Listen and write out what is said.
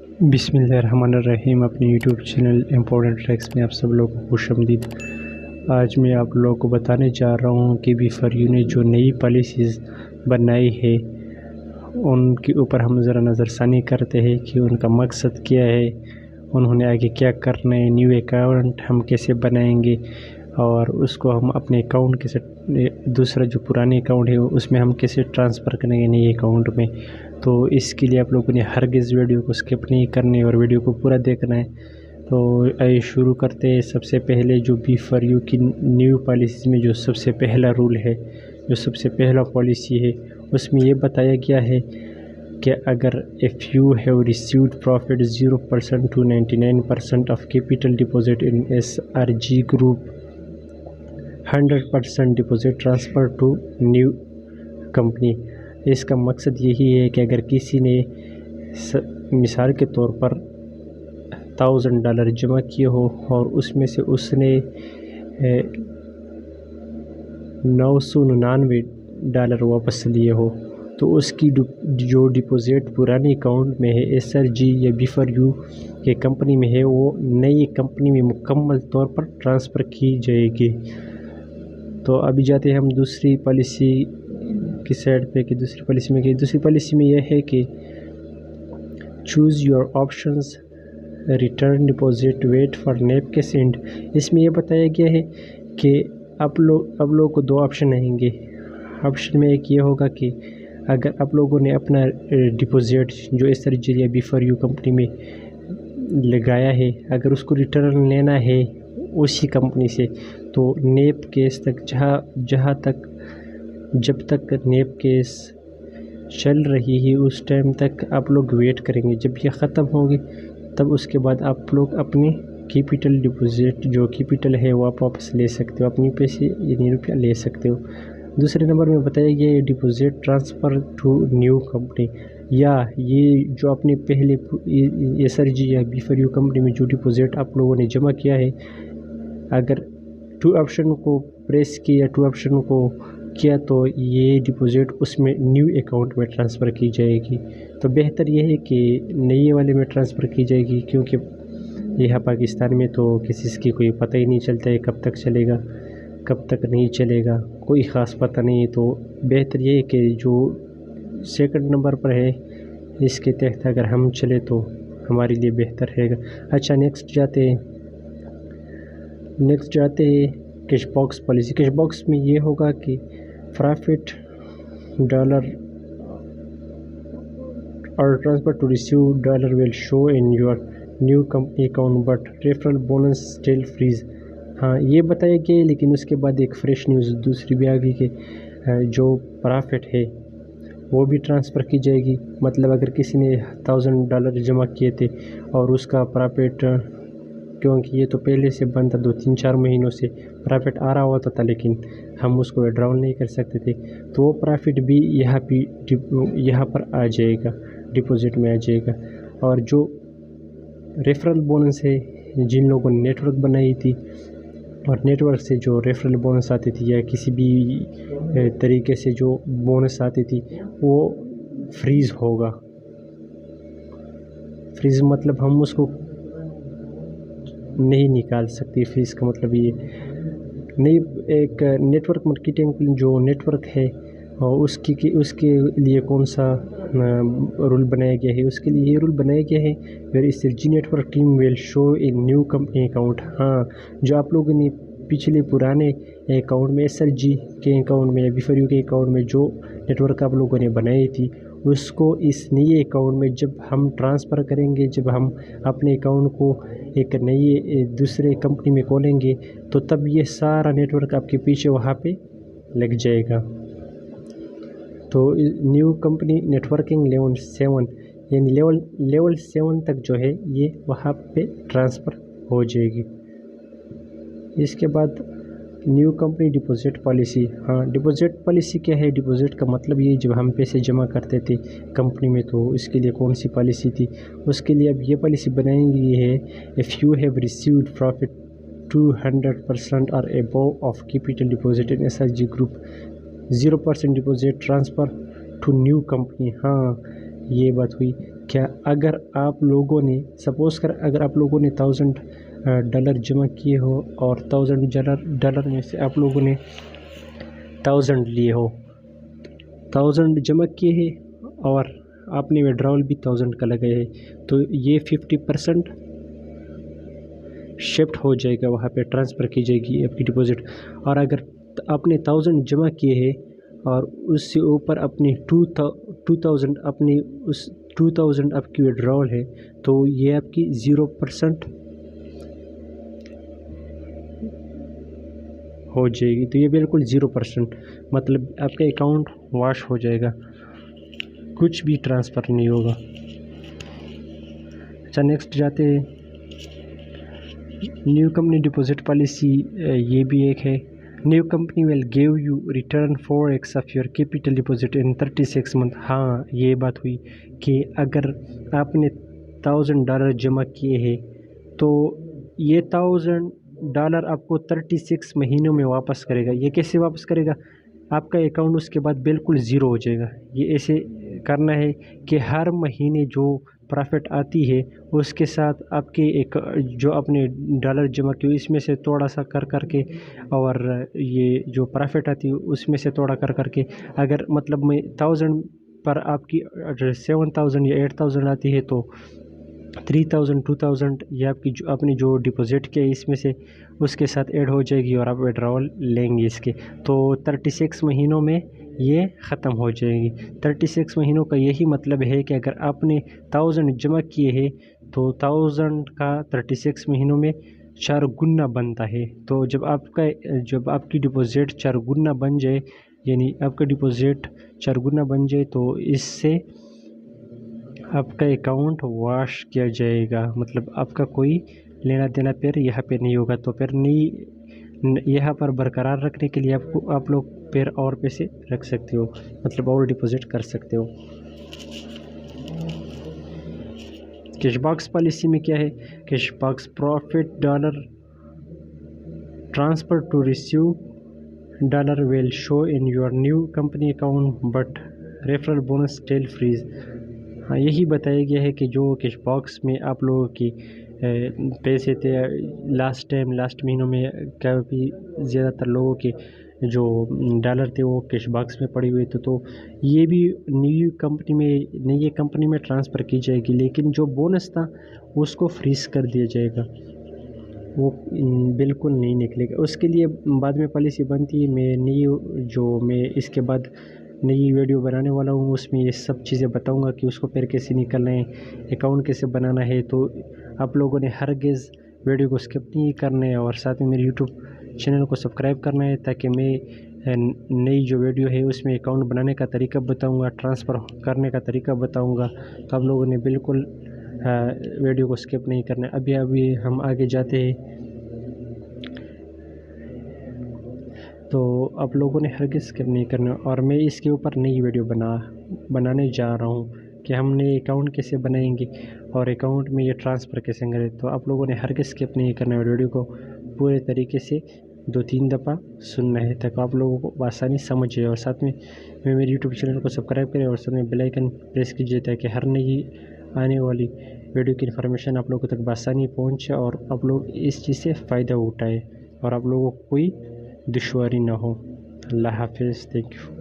بسم اللہ الرحمن الرحیم. اپنے یوٹیوب چینل امپورٹنٹ ٹریکس میں آپ سب لوگوں کو خوش آمدید. آج میں آپ لوگوں کو بتانے جا رہا ہوں کہ B4U نے جو نئی پالیسیز بنائی ہے ان کے اوپر ہم ذرا نظر ثانی کرتے ہیں کہ ان کا مقصد کیا ہے، انہوں نے آگے کیا کرنا ہے، نیو اکاؤنٹ ہم کیسے بنائیں گے اور اس کو ہم اپنے اکاؤنٹ کیسے، دوسرا جو پرانے اکاؤنٹ ہے اس میں ہم کیسے ٹرانسفر کریں گے نئے اکاؤنٹ میں. تو اس کے لیے آپ لوگوں نے ہرگز ویڈیو کو اسکپ نہیں کرنے اور ویڈیو کو پورا دیکھنا ہے. تو آئیے شروع کرتے ہیں. سب سے پہلے جو B4U کی نیو پالیسیز میں جو سب سے پہلا رول ہے، جو سب سے پہلا پالیسی ہے، اس میں یہ بتایا گیا ہے کہ اگر if you have received profit 0% to 99% of capital deposit in SRG group, 100% deposit transfer to new company. اس کا مقصد یہی ہے کہ اگر کسی نے مثال کے طور پر $1000 جمع کیے ہو اور اس میں سے اس نے $999 واپس لیے ہو، تو اس کی جو ڈپوزٹ پرانے اکاؤنٹ میں ہے SRG یا B4U کے کمپنی میں ہے، وہ نئی کمپنی میں مکمل طور پر ٹرانسفر کی جائے گی. تو ابھی جاتے ہیں ہم دوسری پالیسی کی سائڈ پہ کہ دوسری پالیسی میں یہ ہے کہ choose your options return deposit wait for نیب کے سینڈ. اس میں یہ بتایا گیا ہے کہ اب لوگوں کو دو آپشن آئیں گے. آپشن میں ایک یہ ہوگا کہ اگر آپ لوگوں نے اپنا ڈپوزٹ جو SRG یا B4U کمپنی میں لگایا ہے، اگر اس کو ریٹرن لینا ہے اسی کمپنی سے، تو نیب کیس تک جب تک نیب کیس چل رہی ہے اس ٹائم تک آپ لوگ ویٹ کریں گے. جب یہ ختم ہوگی تب اس کے بعد آپ لوگ اپنی کیپٹل ڈپوزٹ جو کیپٹل ہے وہ آپ واپس لے سکتے ہو، اپنی پیسے یعنی روپیہ لے سکتے ہو. دوسرے نمبر میں بتایا گیا ہے deposit transfer to new company, یا یہ جو اپنے پہلے SRG یا B4U کمپنی میں جو ڈپوزٹ آپ لوگوں نے جمع کیا ہے، اگر ٹو آپشن کو پریس کیا، ٹو آپشن کو کیا تو یہ ڈپوزٹ اس میں نیو اکاؤنٹ میں ٹرانسفر کی جائے گی. تو بہتر یہ ہے کہ نئے والے میں ٹرانسفر کی جائے گی، کیونکہ یہاں پاکستان میں تو کسی کی کوئی پتہ ہی نہیں چلتا ہے کب تک چلے گا کب تک نہیں چلے گا، کوئی خاص پتہ نہیں. تو بہتر یہ ہے کہ جو سیکنڈ نمبر پر ہے اس کے تحت اگر ہم چلے تو ہمارے لیے بہتر رہے گا. اچھا، نیکسٹ جاتے ہیں cash box policy. Cash box میں یہ ہوگا کہ پرافٹ ڈالر اور transfer to receive dollar will show in your new company account but referral bonus still freeze. ہاں، یہ بتایا گیا ہے، لیکن اس کے بعد ایک فریش نیوز دوسری بھی آ گئی کہ جو پرافٹ ہے وہ بھی ٹرانسفر کی جائے گی. مطلب اگر کسی نے $1000 جمع کیے تھے اور اس کا پرافٹ، کیونکہ یہ تو پہلے سے بند تھا، 2-3-4 مہینوں سے پرافٹ آ رہا ہوتا تھا لیکن ہم اس کو وڈراول نہیں کر سکتے تھے، تو وہ پرافٹ بھی یہاں پر آ جائے گا، ڈپوزٹ میں آ جائے گا. اور جو ریفرل بونس ہے، جن لوگوں نے نیٹ ورک بنائی تھی اور نیٹ ورک سے جو ریفرل بونس آتی تھی یا کسی بھی طریقے سے جو بونس آتی تھی، وہ فریز ہوگا. فریز مطلب ہم اس کو نہیں نکال سکتے. فریز کا مطلب یہ نہیں. ایک نیٹ ورک مارکیٹنگ جو نیٹ ورک ہے اور اس کے لیے کون سا رول بنایا گیا ہے، اس کے لیے یہ رول بنایا گیا ہے where SRG network team will show a new company account. ہاں، جو آپ لوگوں نے پچھلے پرانے اکاؤنٹ میں SRG کے اکاؤنٹ میں یا B4U کے اکاؤنٹ میں جو نیٹ ورک آپ لوگوں نے بنائی تھی، اس کو اس نئے اکاؤنٹ میں جب ہم ٹرانسفر کریں گے، جب ہم اپنے اکاؤنٹ کو ایک نئی دوسرے کمپنی میں کھولیں گے، تو تب یہ سارا نیٹ ورک آپ کے پیچھے وہاں پہ لگ جائے گا. تو new company networking level 7 یعنی لیول 7 تک جو ہے یہ وہاں پہ ٹرانسفر ہو جائے گی. اس کے بعد نیو کمپنی ڈپوزٹ پالیسی. ہاں، ڈپوزٹ پالیسی کیا ہے؟ ڈپوزٹ کا مطلب یہ جب ہم پیسے جمع کرتے تھے کمپنی میں تو اس کے لیے کون سی پالیسی تھی؟ اس کے لیے اب یہ پالیسی بنائی گئی ہے if you have received profit 200% or above of capital deposit in SRG group, 0% deposit transfer to new company. ہاں، یہ بات ہوئی. کیا اگر آپ لوگوں نے سپوز کر اگر آپ لوگوں نے $1000 جمع کیے ہو اور $1000 میں سے آپ لوگوں نے 1000 لیے ہو, 1000 جمع کیے ہیں اور آپ نے وڈراول بھی 1000 کا لگائے ہے, تو یہ 50% شفٹ ہو جائے گا, وہاں پہ ٹرانسفر کی جائے گی آپ کی ڈپازٹ. اور اگر آپ نے 1000 جمع کیے ہیں اور اس سے اوپر اپنی 2000 اپنی اس 2000 آپ کی وڈراول ہے, تو یہ آپ کی 0% ہو جائے گی. تو یہ بالکل 0%, مطلب آپ کا اکاؤنٹ واش ہو جائے گا, کچھ بھی ٹرانسفر نہیں ہوگا. اچھا نیکسٹ جاتے ہیں. نیو کمپنی ڈپازٹ پالیسی, یہ بھی ایک ہے. New company will give you return 4x of your capital deposit in 36 month. ہاں یہ بات ہوئی کہ اگر آپ نے $1000 جمع کیے ہیں تو یہ $1000 آپ کو 36 مہینوں میں واپس کرے گا. یہ کیسے واپس کرے گا؟ آپ کا اکاؤنٹ اس کے بعد بالکل زیرو ہو جائے گا. یہ ایسے کرنا ہے کہ ہر مہینے جو پرافٹ آتی ہے اس کے ساتھ آپ کے ایک جو اپنے ڈالر جمع کیے اس میں سے تھوڑا سا کر کے, اور یہ جو پرافٹ آتی ہے اس میں سے تھوڑا کر کے, اگر مطلب میں 1000 پر آپ کی 7000 یا 8000 آتی ہے تو 3000 2000 یہ آپ کی جو اپنی جو ڈپازٹ کے اس میں سے اس کے ساتھ ایڈ ہو جائے گی اور آپ وڈراول لیں گے اس کے. تو 36 مہینوں میں یہ ختم ہو جائے گی. 36 مہینوں کا یہی مطلب ہے کہ اگر آپ نے 1000 جمع کیے ہیں تو 1000 کا 36 مہینوں میں 4 گنا بنتا ہے. تو جب آپ کی ڈپازٹ 4 گنا بن جائے, یعنی آپ کا ڈپازٹ 4 گنا بن جائے, تو اس سے آپ کا اکاؤنٹ واش کیا جائے گا. مطلب آپ کا کوئی لینا دینا پھر یہاں پہ نہیں ہوگا. تو پھر یہاں پر برقرار رکھنے کے لیے آپ لوگ پھر اور پیسے رکھ سکتے ہو, مطلب اور ڈپازٹ کر سکتے ہو. کیش باکس پالیسی میں کیا ہے؟ Cash box profit $, transfer to receive $, will show in your new company account but referral bonus still freeze. ہاں یہی بتایا گیا ہے کہ جو کیش باکس میں آپ لوگوں کی پیسے تھے لاسٹ مہینوں میں, کافی زیادہ تر لوگوں کے جو ڈالر تھے وہ کیش باکس میں پڑے ہوئے تھے, تو یہ بھی نئی کمپنی میں ٹرانسفر کی جائے گی. لیکن جو بونس تھا اس کو فریز کر دیا جائے گا, وہ بالکل نہیں نکلے گا. اس کے لیے بعد میں پالیسی بنتی ہے. میں اس کے بعد نئی ویڈیو بنانے والا ہوں, اس میں یہ سب چیزیں بتاؤں گا کہ اس کو پھر کیسے نکلنا ہے, اکاؤنٹ کیسے بنانا ہے. تو آپ لوگوں نے ہرگز ویڈیو کو اسکپ نہیں کرنا ہے, اور ساتھ میں میرے یوٹیوب چینل کو سبسکرائب کرنا ہے, تاکہ میں نئی جو ویڈیو ہے اس میں اکاؤنٹ بنانے کا طریقہ بتاؤں گا, ٹرانسفر کرنے کا طریقہ بتاؤں گا. تو آپ لوگوں نے بالکل ویڈیو کو اسکپ نہیں کرنا ہے. ابھی ہم آگے جاتے ہیں. تو آپ لوگوں نے ہرگز اسکپ نہیں کرنا, اور میں اس کے اوپر نئی ویڈیو بنانے جا رہا ہوں کہ ہم نئے اکاؤنٹ کیسے بنائیں گے اور اکاؤنٹ میں یہ ٹرانسفر کیسے کریں. تو آپ لوگوں نے ہرگز اسکپ نہیں کرنا ہے, ویڈیو کو پورے طریقے سے 2-3 دفعہ سننا ہے تاکہ آپ لوگوں کو آسانی سمجھ جائے. اور ساتھ میں میرے یوٹیوب چینل کو سبسکرائب کریں اور ساتھ میں بیل آئیکن پریس کیجیے تاکہ ہر نئی آنے والی ویڈیو کی انفارمیشن آپ لوگوں تک بآسانی پہنچے اور آپ لوگ اس چیز سے فائدہ اٹھائیں اور آپ لوگوں کو کوئی دشواری نہ ہو. اللہ حافظ. Thank you.